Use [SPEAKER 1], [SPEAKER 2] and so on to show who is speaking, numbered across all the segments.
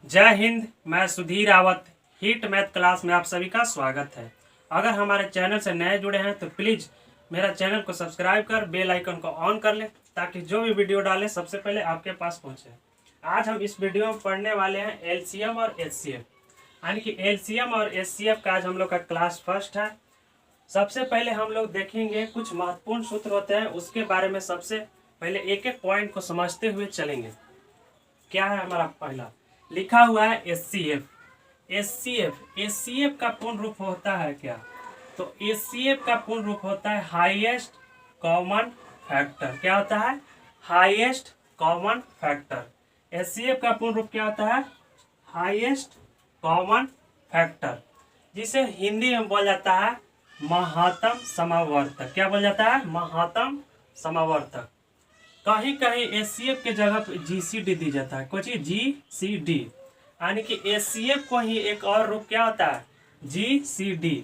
[SPEAKER 1] जय हिंद। मैं Sudhir Rawat hit math class में आप सभी का स्वागत है। अगर हमारे चैनल से नए जुड़े हैं तो प्लीज़ मेरा चैनल को सब्सक्राइब कर बेल आइकन को ऑन कर लें ताकि जो भी वीडियो डालें सबसे पहले आपके पास पहुंचे। आज हम इस वीडियो में पढ़ने वाले हैं एलसीएम और एचसीएफ, यानी कि एलसीएम और एचसीएफ का आज हम लोग का क्लास फर्स्ट है। सबसे पहले हम लोग देखेंगे कुछ महत्वपूर्ण सूत्र होते हैं, उसके बारे में सबसे पहले एक एक पॉइंट को समझते हुए चलेंगे। क्या है हमारा पहला लिखा हुआ है एचसीएफ। एचसीएफ का पूर्ण रूप होता है क्या? तो एचसीएफ का पूर्ण रूप होता है हाईएस्ट कॉमन फैक्टर। क्या होता है? Highest common factor. एचसीएफ का पूर्ण रूप क्या होता है? हाईएस्ट कॉमन फैक्टर, जिसे हिंदी में बोला जाता है महत्तम समावर्तक। क्या बोला जाता है? महत्तम समावर्तक। कहीं कहीं एचसीएफ के जगह पे जीसीडी दी जाता है। कुछ जीसीडी, यानी कि एचसीएफ को ही एक और रूप क्या होता है? जीसीडी।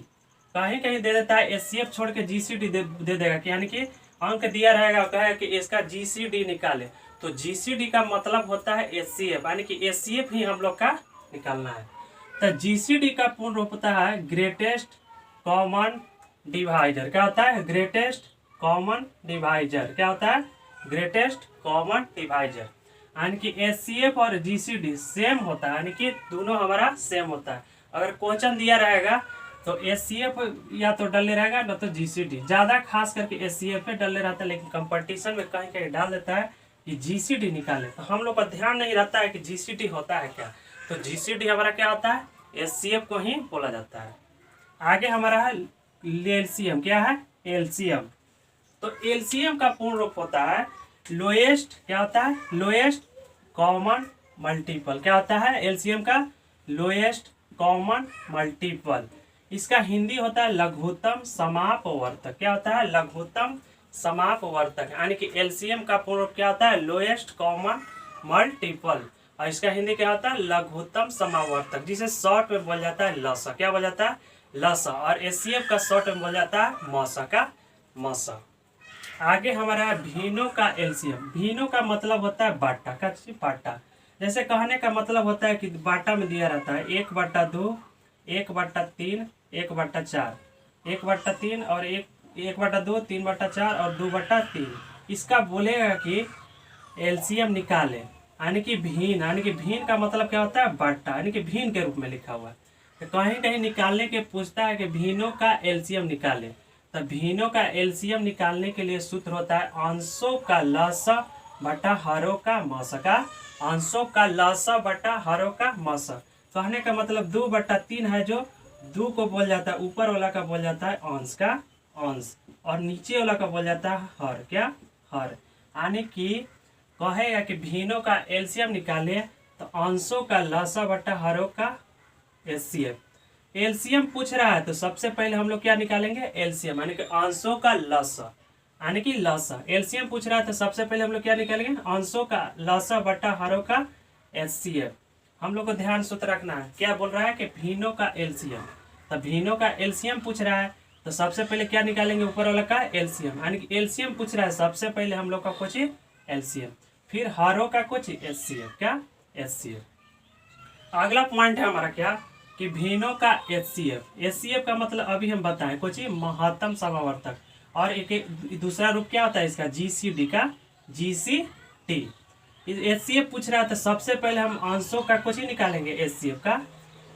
[SPEAKER 1] कहीं कहीं दे देता है एचसीएफ छोड़ के जीसीडी दे देगा, यानी कि अंक दिया रहेगा, कहे कि इसका जीसीडी निकाले, तो जीसीडी का मतलब होता है एचसीएफ, यानी कि एचसीएफ ही हम लोग का निकालना है। तो जीसीडी का पूर्ण रूप होता है ग्रेटेस्ट कॉमन डिवाइजर। क्या होता है? Greatest common divisor. क्या होता है? Greatest common divisor. यानी कि एचसीएफ और जीसीडी सेम होता है, यानी कि दोनों हमारा सेम होता है। अगर क्वेश्चन दिया रहेगा तो एचसीएफ या तो डले रहेगा न तो जीसीडी। ज़्यादा खास करके एचसीएफ पे डले रहता है, लेकिन कंपटीशन में कहीं कहीं डाल देता है कि जीसीडी निकाले, तो हम लोग का ध्यान नहीं रहता है कि जीसीडी होता है क्या। तो जीसीडी हमारा क्या होता है? एचसीएफ को ही बोला जाता है। आगे हमारा है एलसीएम। क्या है? एलसीएम। तो एलसीएम का पूर्ण रूप होता है लोएस्ट। क्या होता है? Lowest common multiple. क्या होता है एलसीएम का? Lowest common multiple. इसका हिंदी होता है लघुत्तम समापवर्तक। क्या होता है? लघुत्तम समापवर्तक। यानी कि एलसीएम का पूर्ण रूप क्या होता है? लोएस्ट कॉमन मल्टीपल, और इसका हिंदी क्या होता है? लघुत्तम समावर्तक, जिसे शॉर्ट में बोला जाता है लसा। क्या बोला जाता है? लसा। और एचसीएफ का शॉर्ट में बोला जाता है मसा का मसा। आगे हमारा है भीनों का एलसीएम। भीनों का मतलब होता है बाटा का बाटा। जैसे कहने का मतलब होता है कि बाटा में दिया रहता है 1/2, 1/3, 1/4, 1/3 और 1/2, 3/4 और 2/3। इसका बोलेगा कि एलसीएम निकाले, यानी कि भीन। यानी कि भीन का मतलब क्या होता है? बाटा, यानी कि भीन के रूप में लिखा हुआ है। तो कहीं कहीं निकालने के पूछता है कि भीनों का एलसीएम निकाले, तो भीनों का एलसीएम निकालने के लिए सूत्र होता है अंशों का लसा बटा हरों का मसा। का अंशों का लसा बटा हरों का मसा। कहने का मतलब 2/3 है, जो 2 को बोल जाता है, ऊपर वाला का बोल जाता है अंश का अंश, और नीचे वाला का बोल जाता है हर। क्या? हर। यानी कि कहेगा कि भीनों का एलसीएम निकाले तो अंशों का लसा बटा हरों का एचसीएफ। एलसीएम पूछ रहा है तो सबसे पहले हम लोग क्या निकालेंगे? एलसीएम, यानी कि अंशों का लसा, यानी कि लसा। एलसीएम पूछ रहा है तो सबसे पहले हम लोग क्या निकालेंगे? अंशों का लसा बटा हरों का एचसीएफ। हम लोग को ध्यान सूत्र रखना है। क्या बोल रहा है कि भीनों का एलसीएम, तो भीनों का एलसीएम पूछ रहा है तो सबसे पहले क्या निकालेंगे? ऊपर वाला का एलसीएम, यानी कि एलसीएम पूछ रहा है, सबसे पहले हम लोग का कुछ एलसीएम, फिर हरों का कुछ एचसीएफ। क्या? एचसीएफ। अगला पॉइंट है हमारा क्या कि भीनों का एचसीएफ। एचसीएफ का मतलब अभी हम बताएं कुछ महत्तम समावर्तक, और एक दूसरा रूप क्या होता है इसका? जीसीडी का जीसीटी। एचसीएफ पूछ रहा है तो सबसे पहले हम अंशों का कुछ ही निकालेंगे एचसीएफ का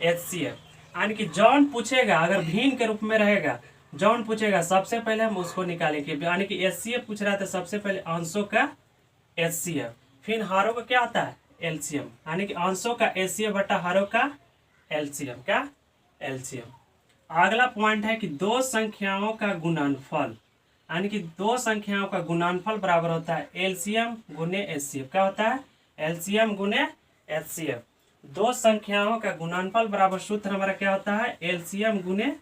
[SPEAKER 1] एचसीएफ, यानी कि जौन पूछेगा अगर भीन के रूप में रहेगा, जौन पूछेगा सबसे पहले हम उसको निकालेंगे। यानी कि एचसीएफ पूछ रहा है तो सबसे पहले अंशों का एचसीएफ, फिर हारों का क्या होता है? एलसीएम, यानी कि अंशों का एचसीएफ बटा हारों का एलसीएम। क्या? एलसीएम। अगला पॉइंट है कि दो संख्याओं का गुणनफल, यानी कि दो संख्याओं का गुणनफल बराबर होता है एलसीएम गुने एचसीएफ। क्या होता है? एलसीएम गुने एचसीएफ। दो संख्याओं का गुणनफल बराबर सूत्र हमारा क्या होता है? एलसीएम गुने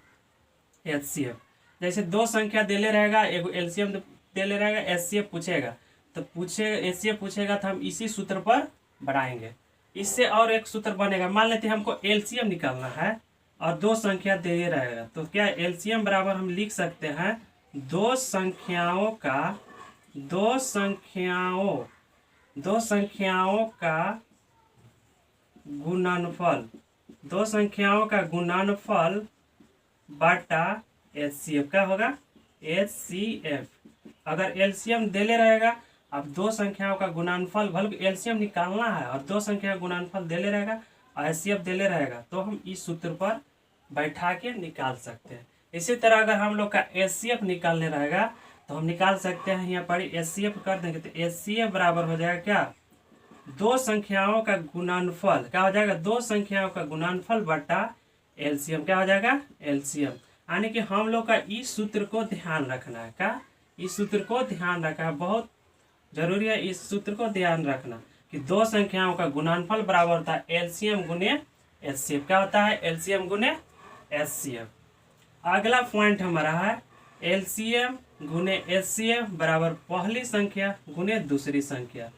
[SPEAKER 1] एचसीएफ। जैसे दो संख्या देले रहेगा, एक एलसीएम देले रहेगा, एचसीएफ पूछेगा तो एचसीएफ पूछेगा तो हम इसी सूत्र पर बढ़ाएंगे। इससे और एक सूत्र बनेगा। मान लेते हैं हमको एलसीएम निकालना है और दो संख्या दे रहेगा, तो क्या एलसीएम बराबर हम लिख सकते हैं दो संख्याओं का गुणनफल, दो संख्याओं का गुणनफल बटा HCF क्या होगा, HCF। अगर एलसीएम देले रहेगा, अब दो संख्याओं का गुणनफल बल्कि एलसीएम निकालना है और दो संख्या का गुणनफल देले रहेगा और HCF देले रहेगा, तो हम इस सूत्र पर बैठा के निकाल सकते हैं। इसी तरह अगर हम लोग का HCF निकालने रहेगा तो हम निकाल सकते हैं। यहाँ पर HCF कर देंगे तो HCF बराबर हो जाएगा क्या, दो संख्याओं का गुणनफल क्या हो जाएगा, दो संख्याओं का गुणनफल बटा एलसीएम क्या हो जाएगा, एलसीएम। यानी कि हम लोग का इस सूत्र को ध्यान रखना है, क्या इस सूत्र को ध्यान रखना है, बहुत जरूरी है इस सूत्र को ध्यान रखना कि दो संख्याओं का गुणनफल बराबर होता है एलसीएम गुने HCF। क्या होता है, एलसीएम गुने HCF। अगला पॉइंट हमारा है एलसीएम गुने HCF बराबर पहली संख्या गुने दूसरी संख्या।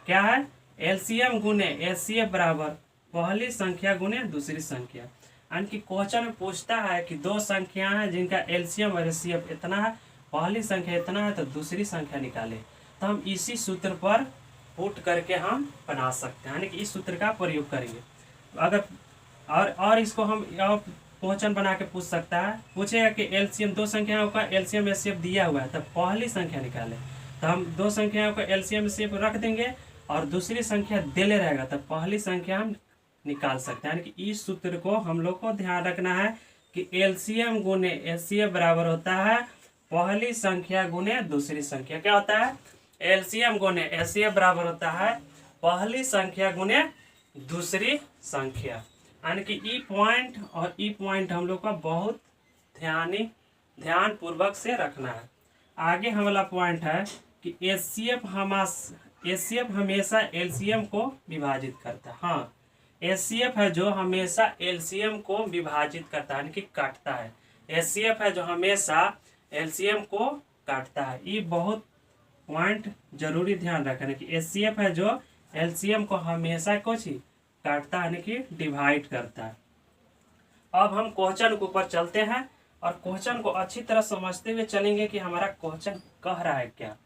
[SPEAKER 1] क्या है, एलसीएम गुने HCF बराबर पहली संख्या गुने दूसरी संख्या। यानी कि क्वेश्चन में पूछता है कि दो संख्या हैं जिनका एलसीएम और HCF इतना है, पहली संख्या इतना है, तो दूसरी संख्या निकाले। तो हम इसी सूत्र पर पुट करके हम बना सकते हैं, यानी कि इस सूत्र का प्रयोग करेंगे। अगर और इसको हम क्वेश्चन बना के पूछ सकता है, पूछेगा कि एलसीएम दो संख्याओं का एलसीएम HCF दिया हुआ है, तब पहली संख्या निकाले। तो हम दो संख्याओं का एलसीएम HCF रख देंगे और दूसरी संख्या देले रहेगा, तब पहली संख्या हम निकाल सकते हैं। यानी कि इस सूत्र को हम लोग को ध्यान रखना है कि एलसीएम गुने HCF बराबर होता है पहली संख्या गुने दूसरी संख्या। क्या होता है, एलसीएम गुने HCF बराबर होता है पहली संख्या गुने दूसरी संख्या। यानी कि ई पॉइंट और ई पॉइंट हम लोग का बहुत ध्यान पूर्वक से रखना है। आगे हमारा पॉइंट है कि HCF हमेशा एलसीएम को विभाजित करता है। हाँ, HCF है जो हमेशा एलसीएम को विभाजित करता है, यानी कि काटता है। HCF है जो हमेशा एलसीएम को काटता है। ये बहुत पॉइंट जरूरी ध्यान रखना कि HCF है जो एलसीएम को हमेशा कुछ काटता है, यानी कि डिवाइड करता है। अब हम क्वेश्चन के ऊपर चलते हैं और क्वेश्चन को अच्छी तरह समझते हुए चलेंगे कि हमारा क्वेश्चन कह रहा है क्या।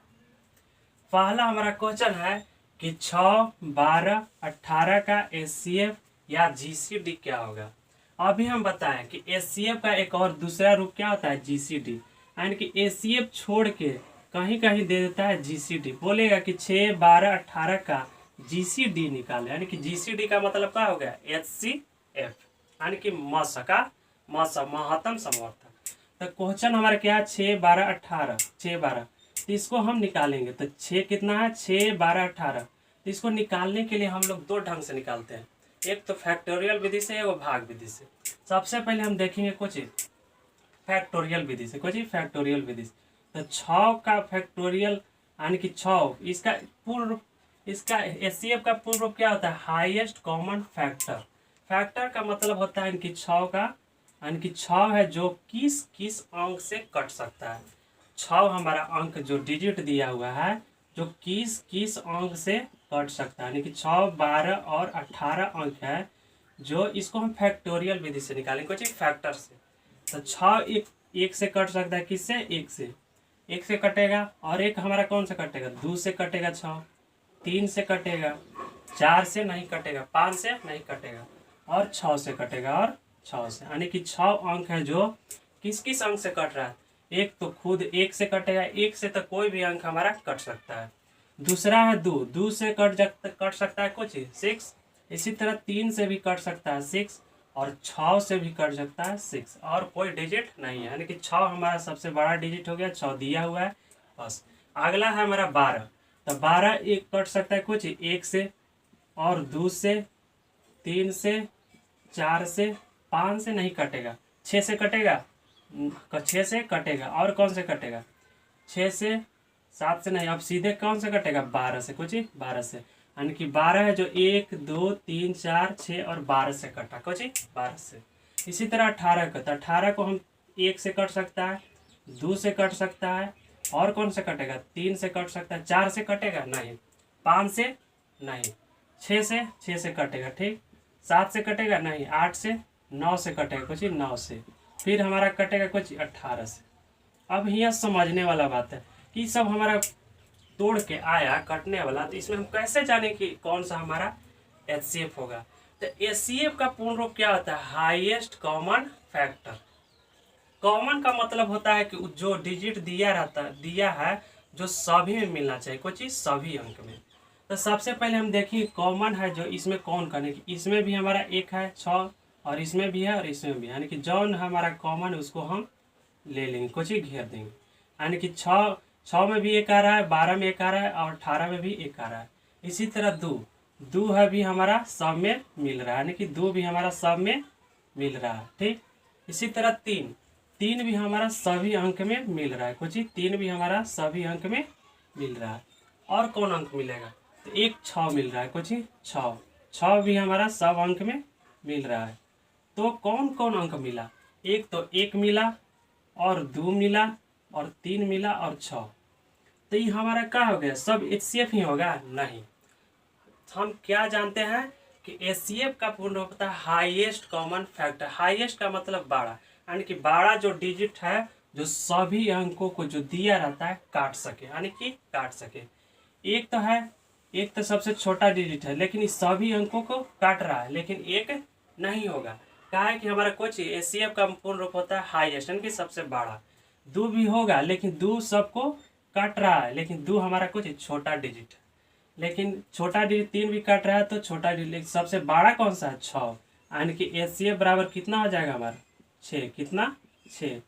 [SPEAKER 1] पहला हमारा क्वेश्चन है कि 6, 12, 18 का HCF या GCD क्या होगा। अभी हम बताएं कि HCF का एक और दूसरा रूप क्या होता है, GCD। यानी कि HCF छोड़ के कहीं कहीं दे देता है GCD, बोलेगा कि 6, 12, 18 का GCD निकाले। यानी कि GCD का मतलब क्या हो गया, HCF, यानी कि महत्तम समवर्तक। तो क्वेश्चन हमारा क्या है, 6, 12, 18, 6, 12, तो इसको हम निकालेंगे। तो 6 कितना है, 6, 12, 18। तो इसको निकालने के लिए हम लोग दो ढंग से निकालते हैं, एक तो फैक्टोरियल विधि से, एक भाग विधि से। सबसे पहले हम देखेंगे कुछ फैक्टोरियल विधि से, कुछ फैक्टोरियल विधि से। तो 6 का फैक्टोरियल यानी कि 6, इसका HCF का पूर्ण रूप क्या होता है, हाईएस्ट कॉमन फैक्टर। फैक्टर का मतलब होता है कि 6 का, यानी कि 6 है जो किस अंक से कट सकता है। 6 हमारा अंक जो डिजिट दिया हुआ है जो किस अंक से कट सकता है, यानी कि 6, 12 और 18 अंक है जो इसको हम फैक्टोरियल विधि से निकालेंगे, कुछ फैक्टर से। तो 6 एक से कट सकता है, किससे, एक से कटेगा। और एक हमारा कौन सा कटेगा, 2 से कटेगा 6, 3 से कटेगा, 4 से नहीं कटेगा, 5 से नहीं कटेगा, और 6 से कटेगा, और 6 से। यानी कि 6 अंक है जो किस अंक से कट रहा है, एक तो खुद 1 से कटेगा, 1 से तो कोई भी अंक हमारा कट सकता है। दूसरा है 2 से कट सकता है कुछ 6। इसी तरह 3 से भी कट सकता है 6, और 6 से भी कट सकता है 6, और कोई डिजिट नहीं है। यानी कि 6 हमारा सबसे बड़ा डिजिट हो गया, 6 दिया हुआ है बस। अगला है हमारा 12। तो 12 एक कट सकता है कुछ 1 से, और 2 से, 3 से, 4 से, 5 से नहीं कटेगा, 6 से कटेगा, 6 से कटेगा, और कौन से कटेगा, 6 से, 7 से नहीं, अब सीधे कौन से कटेगा, 12 से, कुछ 12 से। यानी कि 12 है जो 1, 2, 3, 4, 6 और 12 से कटा, कुछ 12 से। इसी तरह 18 का, तो 18 को हम 1 से कट सकता है, 2 से कट सकता है, और कौन से कटेगा, 3 से कट सकता है, 4 से कटेगा नहीं, 5 से नहीं, 6 से कटेगा, ठीक, 7 से कटेगा नहीं, 8 से, 9 से कटेगा, कुछ 9 से, फिर हमारा कटेगा कुछ 18 से। अब यहाँ समझने वाला बात है कि सब हमारा तोड़ के आया कटने वाला, तो इसमें हम कैसे जाने कि कौन सा हमारा HCF होगा। तो एचसीएफ का पूर्ण रूप क्या होता है? Highest common factor. कॉमन का मतलब होता है कि जो डिजिट दिया है जो सभी में मिलना चाहिए, कोई चीज़ सभी अंक में। तो सबसे पहले हम देखिए कॉमन है जो इसमें कौन करने की, इसमें भी हमारा एक है 6 और इसमें भी है और इसमें भी, यानी कि जौन हमारा कॉमन है उसको हम ले लेंगे, कुछ ही घेर देंगे। यानी कि 6 में भी एक आ रहा है, 12 में एक आ रहा है और 18 में भी एक आ रहा है। इसी तरह दो है भी हमारा सब में मिल रहा है, यानी कि 2 भी हमारा सब में मिल रहा है, ठीक। इसी तरह 3 भी हमारा सभी अंक में मिल रहा है, कुछ ही 3 भी हमारा सभी अंक में मिल रहा है। और कौन अंक मिलेगा? तो एक 6 मिल रहा है, कुछ ही 6 भी हमारा सब अंक में मिल रहा है। तो कौन कौन अंक मिला? एक तो 1 मिला और 2 मिला और 3 मिला और 6। तो ये हमारा क्या हो गया? सब एचसीएफ ही होगा? नहीं, हम क्या जानते हैं कि एचसीएफ का पूर्ण रूप होता है हाईएस्ट कॉमन फैक्टर। हाईएस्ट का मतलब 12, यानी कि 12 जो डिजिट है जो सभी अंकों को जो दिया रहता है काट सके, यानी कि काट सके। एक तो सबसे छोटा डिजिट है लेकिन इस सभी अंकों को काट रहा है, लेकिन एक नहीं होगा। क्या है कि हमारा कुछ एचसीएफ का पूर्ण रूप होता है हाईएस्ट, यानी कि सबसे बड़ा। 2 भी होगा लेकिन 2 सबको काट रहा है, लेकिन 2 हमारा कुछ छोटा डिजिट है, लेकिन छोटा डिजिट 3 भी काट रहा है तो छोटा डिजिट सबसे बड़ा कौन सा है? 6, यानी कि एचसीएफ बराबर कितना हो जाएगा हमारा? 6। कितना? 6।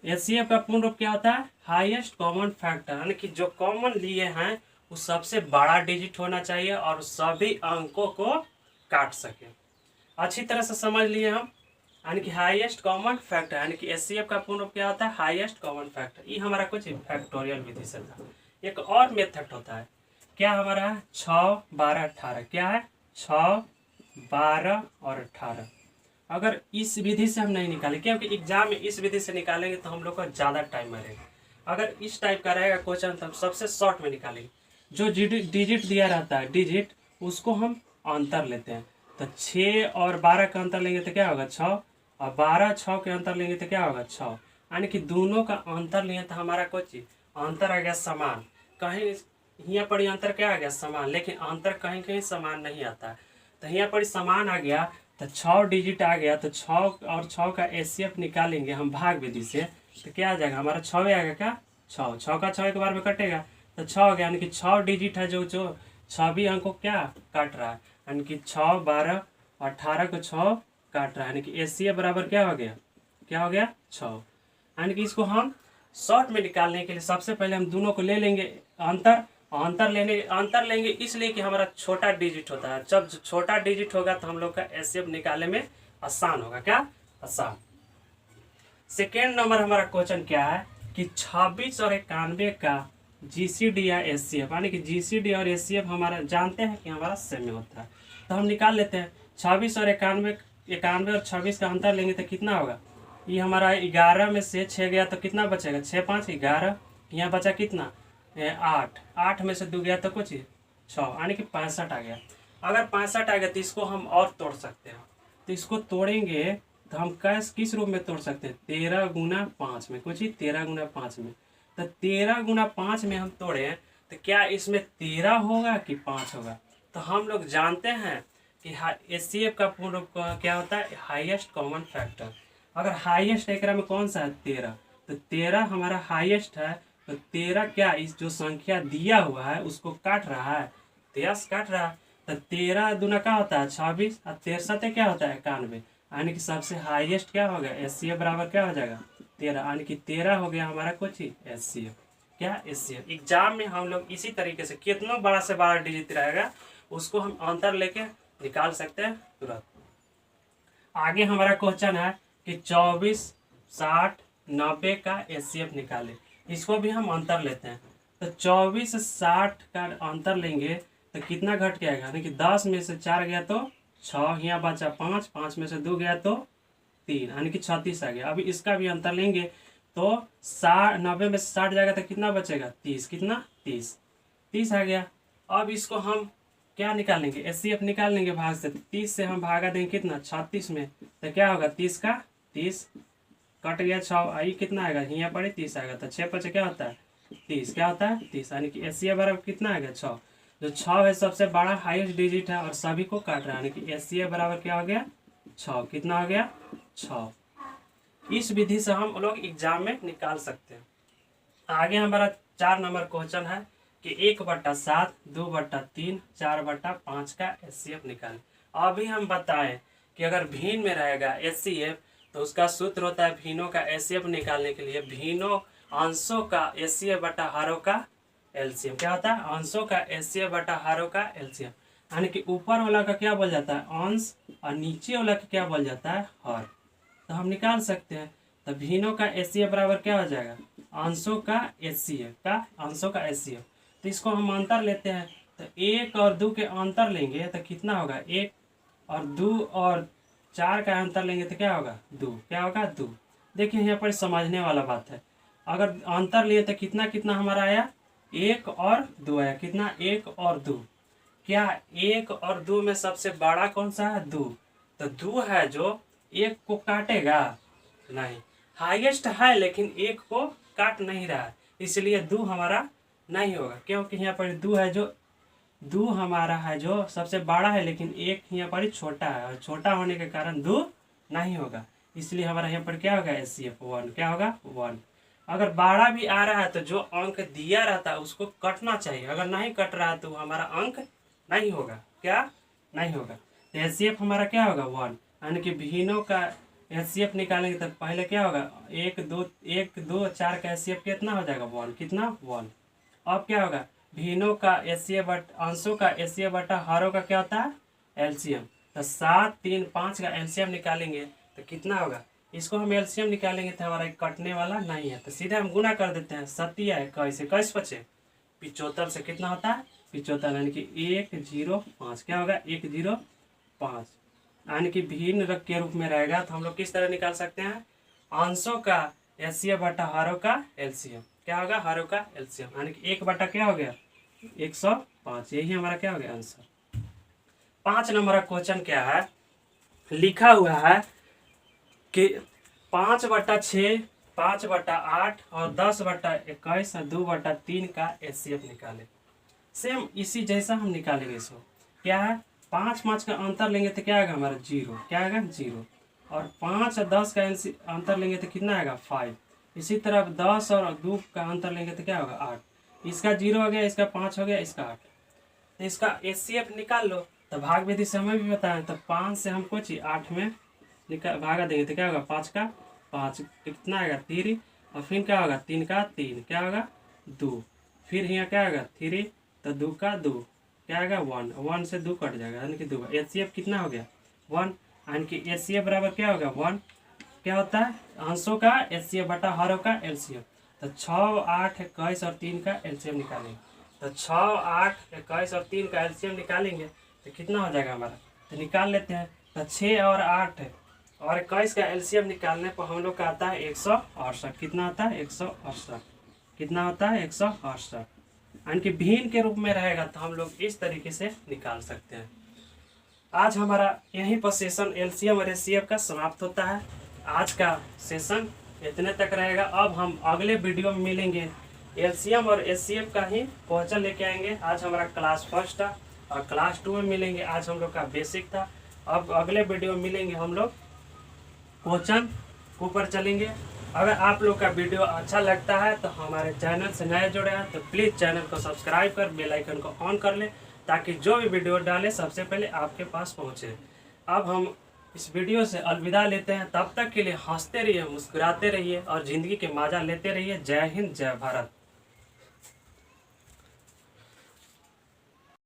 [SPEAKER 1] एचसीएफ का पूर्ण रूप क्या होता है? हाईएस्ट कॉमन फैक्टर, यानी कि जो कॉमन लिए हैं वो सबसे बड़ा डिजिट होना चाहिए और सभी अंकों को काट सके। अच्छी तरह से समझ लिए हम, यानी कि हाईएस्ट कॉमन फैक्टर, यानी कि एचसीएफ का पूर्ण रूप क्या होता है? Highest common factor. ये हमारा कुछ फैक्टोरियल विधि से था। एक और मेथड होता है, क्या हमारा है? 6, 12, 18। क्या है? 6, 12 और 18। अगर इस विधि से हम नहीं निकालें, क्योंकि एग्जाम में इस विधि से निकालेंगे तो हम लोग का ज़्यादा टाइम लगेगा। अगर इस टाइप का रहेगा क्वेश्चन तो हम सबसे शॉर्ट में निकालेंगे। जो डिजिट दिया रहता है डिजिट, उसको हम अंतर लेते हैं। तो 6 और 12 का अंतर लेंगे तो क्या होगा? 6। और 12, 6 के अंतर लेंगे तो क्या होगा? 6। यानी कि दोनों का अंतर लिए तो हमारा कुछ अंतर आ गया समान। कहीं यहाँ पर अंतर क्या आ गया? समान। लेकिन अंतर कहीं कहीं समान नहीं आता है, तो यहाँ पर समान आ गया तो 6 डिजिट आ गया। तो 6 और 6 का एचसीएफ निकालेंगे हम भाग विधि से, तो क्या आ जाएगा हमारा? 6 आएगा। क्या? 6 का 6 एक बार में कटेगा तो 6 हो गया, यानी कि 6 डिजिट है जो सभी अंकों क्या काट रहा है, यानी कि 6, 12 और 18 को 6 काट रहा है, यानी कि एचसीएफ बराबर क्या हो गया? क्या हो गया? 6। यानी कि इसको हम शॉर्ट में निकालने के लिए सबसे पहले हम दोनों को ले लेंगे अंतर लेंगे इसलिए कि हमारा छोटा डिजिट होता है। जब छोटा डिजिट होगा तो हम लोग का एचसीएफ निकालने में आसान होगा। क्या? आसान। सेकेंड नंबर हमारा क्वेश्चन क्या है कि 26 और 91 का जीसीडी या एचसीएफ, यानी कि जीसीडी और एचसीएफ हमारा जानते हैं कि हमारा सेम में होता है, तो हम निकाल लेते हैं। 26 और 91 और 26 का अंतर लेंगे तो कितना होगा? ये हमारा 11 में से 6 गया तो कितना बचेगा? 6, 5, 11। यहाँ बचा कितना? 8 में से 2 गया तो कुछ 6, यानी कि 65 आ गया। अगर 65 आ गया तो इसको हम और तोड़ सकते हैं। तो इसको तोड़ेंगे तो हम किस रूप में तोड़ सकते हैं? 13 गुना 5 में, कुछ ही 13 गुना 5 में। तो 13 गुना 5 में हम तोड़े तो क्या इसमें 13 होगा कि 5 होगा? तो हम लोग जानते हैं कि एचसीएफ का पूर्ण रूप क्या होता है? Highest common factor. अगर हाईएस्ट एक में कौन सा है? 13। तो 13 हमारा हाईएस्ट है, तो 13 क्या इस जो संख्या दिया हुआ है उसको काट रहा है? 13 काट रहा है। तो 13 दूना क्या होता है? 26 और 13 क्या होता है? 91। यानी कि सबसे हाईएस्ट क्या हो गया? एचसीएफ बराबर क्या हो जाएगा? 13, यानी कि 13 हो गया हमारा कुछ एचसीएफ। क्या? एचसीएफ। एग्जाम में हम लोग इसी तरीके से कितना बड़ा से बड़ा डिजिट रहेगा उसको हम अंतर लेके निकाल सकते हैं तुरंत। आगे हमारा क्वेश्चन है कि 24, 60, 90 का एचसीएफ निकाले। इसको भी हम अंतर लेते हैं। तो 24 से 60 का अंतर लेंगे तो कितना घट के आएगा? यानी कि 10 में से 4 गया तो 6, यहाँ बचा 5, 5 में से 2 गया तो 3, यानी कि 36 आ गया। अभी इसका भी अंतर लेंगे तो 90 में से 60 जाएगा तो कितना बचेगा? 30। कितना? 30 आ गया। अब इसको हम क्या निकाल लेंगे? एचसीएफ निकाल लेंगे भाग से। 30 से हम भागा देंगे कितना? 36 में, तो क्या होगा? 30 का 30 कट गया 6, आई कितना आएगा? यहाँ पर 30 आएगा। तो 6 5 क्या होता है? 30। क्या होता है? 30, यानी कि एचसीएफ बराबर कितना आएगा? 6। जो 6 है सबसे बड़ा हाईएस्ट डिजिट है और सभी को काट रहा है, यानी कि HCF बराबर क्या हो गया 6। कितना हो गया 6। इस विधि से हम लोग एग्जाम में निकाल सकते हैं। आगे हमारा 4 नंबर क्वेश्चन है कि 1/7, 2/3, 4/5 का HCF निकालें। अभी हम बताएं कि अगर भिन्न में रहेगा HCF तो उसका सूत्र होता है भिन्नों का HCF निकालने के लिए भिन्नों अंशों का HCF बटा हरों का LCM। क्या होता है अंशों का HCF बटा हरों का LCM, यानी कि ऊपर वाला का क्या बोल जाता है अंश और नीचे वाला का क्या बोल जाता है हर। तो हम निकाल सकते हैं। तो भिन्नों का HCF बराबर क्या हो जाएगा अंशों का HCF का अंशों का HCF। तो इसको हम अंतर लेते हैं, तो 1 और 2 के अंतर लेंगे तो कितना होगा 1 और 2 और 4 का अंतर लेंगे तो क्या होगा 2। क्या होगा 2। देखिए यहाँ पर समझने वाला बात है, अगर अंतर लिए तो कितना कितना हमारा आया 1 और 2 आया। कितना 1 और 2। क्या 1 और 2 में सबसे बड़ा कौन सा है 2। तो 2 है जो 1 को काटेगा नहीं, हाईएस्ट है लेकिन 1 को काट नहीं रहा है, इसलिए 2 हमारा नहीं होगा। क्योंकि यहाँ पर 2 है जो 2 हमारा है जो सबसे बड़ा है, लेकिन 1 यहाँ पर छोटा है और छोटा होने के कारण 2 नहीं होगा, इसलिए हमारा यहाँ पर क्या होगा HCF 1। क्या होगा 1। अगर बड़ा भी आ रहा है तो जो अंक दिया रहता है उसको कटना चाहिए, अगर नहीं कट रहा है तो हमारा अंक नहीं होगा। क्या नहीं होगा। तो HCF हमारा क्या होगा 1, यानी कि भिन्नों का HCF निकालेंगे तो पहले क्या होगा 1 2 4 का HCF कितना हो जाएगा 1। कितना 1। अब क्या होगा भिन्नों का HCF बटा अंशों का HCF बटा हरों का क्या होता है LCM। तो 7 3 5 का LCM निकालेंगे तो कितना होगा, इसको हम LCM निकालेंगे तो हमारा कटने वाला नहीं है, तो सीधे हम गुना कर देते हैं। 7 या 21 21 बचे 75 से कितना होता है 75, यानी कि 105। क्या होगा 105, यानी कि भिन्न के रूप में रहेगा। तो हम लोग किस तरह निकाल सकते हैं अंशों का HCF बटा हरों का LCM। क्या होगा हरों का LCM, यानी कि 1 बटा क्या हो गया 105। यही हमारा क्या हो गया आंसर। 5 नंबर का क्वेश्चन क्या है, लिखा हुआ है कि 5/6, 5/8 और 10/21 और 2/3 का HCF निकाले। सेम इसी जैसा हम निकालेंगे इसको। क्या है 5 5 का अंतर लेंगे तो क्या आएगा हमारा 0। क्या आएगा 0। और 5 और 10 का अंतर लेंगे तो कितना आएगा 5। इसी तरह 10 और 2 का अंतर लेंगे तो क्या होगा 8। इसका 0 हो गया, इसका 5 हो गया, इसका 8। तो इसका HCF निकाल लो। तो भाग विधि से हमें भी बताया, तो 5 से हमको चाहिए 8 में भागा देंगे तो क्या होगा 5 का 5 कितना आएगा 3, और फिर क्या होगा 3 का 3 क्या होगा 2, फिर यहाँ क्या होगा 3 तो 2 का 2 क्या आएगा 1, 1 से 2 कट जाएगा यानी कि 2। HCF कितना हो गया 1, यानी कि HCF बराबर क्या होगा 1। क्या होता है अंशों का HCF बटा हरों का LCM। तो 6 8 21 और 3 का LCM निकालेंगे। तो 6 8 21 और 3 का LCM निकालेंगे तो कितना हो जाएगा हमारा, तो निकाल लेते हैं। तो 6 और 8 और 21 का LCM निकालने पर हम लोग का आता है 168। कितना आता है 168। कितना होता है 168, यानी कि भिन्न के रूप में रहेगा तो हम लोग इस तरीके से निकाल सकते हैं। आज हमारा यहीं पर सेशन LCM और HCF का समाप्त होता है। आज का सेशन इतने तक रहेगा। अब हम अगले वीडियो में मिलेंगे, LCM और HCF का ही क्वेश्चन लेके आएंगे। आज हमारा क्लास 1 था और क्लास 2 में मिलेंगे। आज हम लोग का बेसिक था। अब अगले वीडियो में मिलेंगे हम लोग क्वेश्चन के ऊपर चलेंगे। अगर आप लोग का वीडियो अच्छा लगता है तो हमारे चैनल से नए जुड़े हैं तो प्लीज़ चैनल को सब्सक्राइब कर बेल आइकन को ऑन कर लें, ताकि जो भी वीडियो डालें सबसे पहले आपके पास पहुंचे। अब हम इस वीडियो से अलविदा लेते हैं। तब तक के लिए हंसते रहिए, मुस्कुराते रहिए और ज़िंदगी के मज़ा लेते रहिए। जय हिंद, जय भारत।